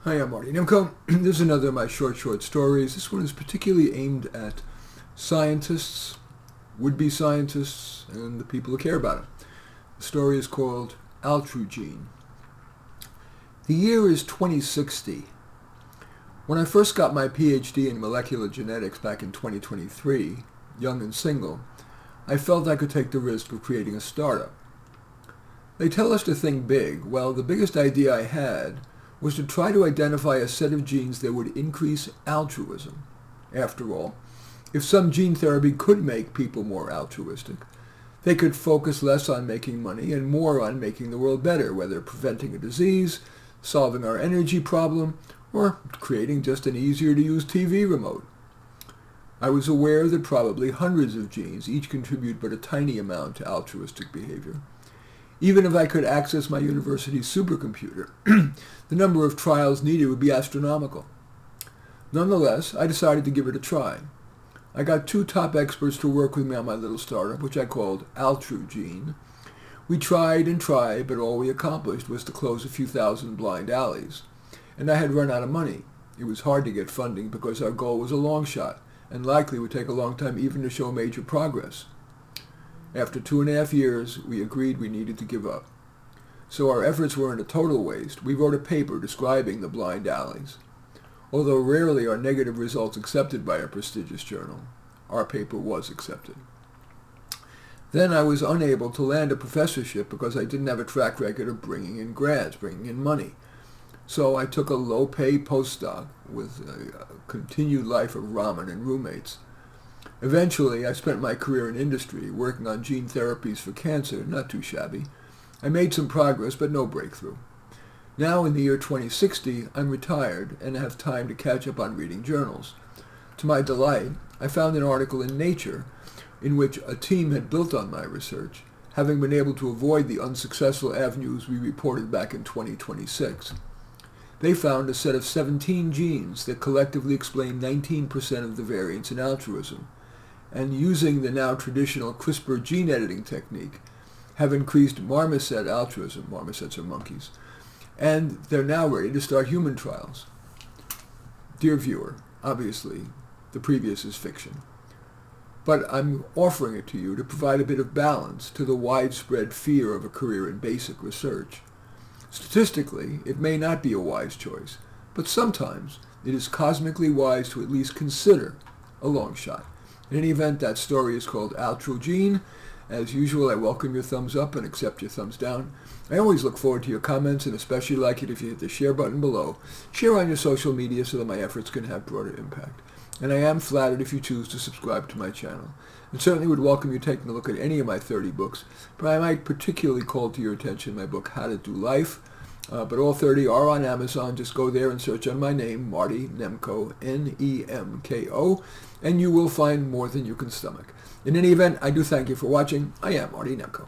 Hi, I'm Marty Nemko. This is another of my short stories. This one is particularly aimed at scientists, would-be scientists, and the people who care about it. The story is called AltruGene. The year is 2060. When I first got my PhD in molecular genetics back in 2023, young and single, I felt I could take the risk of creating a startup. They tell us to think big. Well, the biggest idea I had was to try to identify a set of genes that would increase altruism. After all, if some gene therapy could make people more altruistic, they could focus less on making money and more on making the world better, whether preventing a disease, solving our energy problem, or creating just an easier-to-use TV remote. I was aware that probably hundreds of genes each contribute but a tiny amount to altruistic behavior. Even if I could access my university's supercomputer, the number of trials needed would be astronomical. Nonetheless, I decided to give it a try. I got two top experts to work with me on my little startup, which I called AltruGene. We tried and tried, but all we accomplished was to close a few thousand blind alleys. And I had run out of money. It was hard to get funding because our goal was a long shot, and likely would take a long time even to show major progress. After 2.5 years, we agreed we needed to give up. So our efforts weren't a total waste. We wrote a paper describing the blind alleys. Although rarely are negative results accepted by a prestigious journal, our paper was accepted. Then I was unable to land a professorship because I didn't have a track record of bringing in grads, bringing in money. So I took a low-pay postdoc with a continued life of ramen and roommates. Eventually, I spent my career in industry, working on gene therapies for cancer, not too shabby. I made some progress, but no breakthrough. Now, in the year 2060, I'm retired and have time to catch up on reading journals. To my delight, I found an article in Nature in which a team had built on my research, having been able to avoid the unsuccessful avenues we reported back in 2026. They found a set of 17 genes that collectively explain 19% of the variants in altruism, and using the now traditional CRISPR gene editing technique, have increased marmoset altruism. Marmosets are monkeys. And they're now ready to start human trials. Dear viewer, obviously, the previous is fiction. But I'm offering it to you to provide a bit of balance to the widespread fear of a career in basic research. Statistically, it may not be a wise choice, but sometimes it is cosmically wise to at least consider a long shot. In any event, that story is called AltruGene. As usual, I welcome your thumbs up and accept your thumbs down. I always look forward to your comments and especially like it if you hit the share button below. Share on your social media so that my efforts can have broader impact. And I am flattered if you choose to subscribe to my channel. And certainly would welcome you taking a look at any of my 30 books, but I might particularly call to your attention my book, How to Do Life. But all 30 are on Amazon. Just go there and search on my name, Marty Nemko, N-E-M-K-O, and you will find more than you can stomach. In any event, I do thank you for watching. I am Marty Nemko.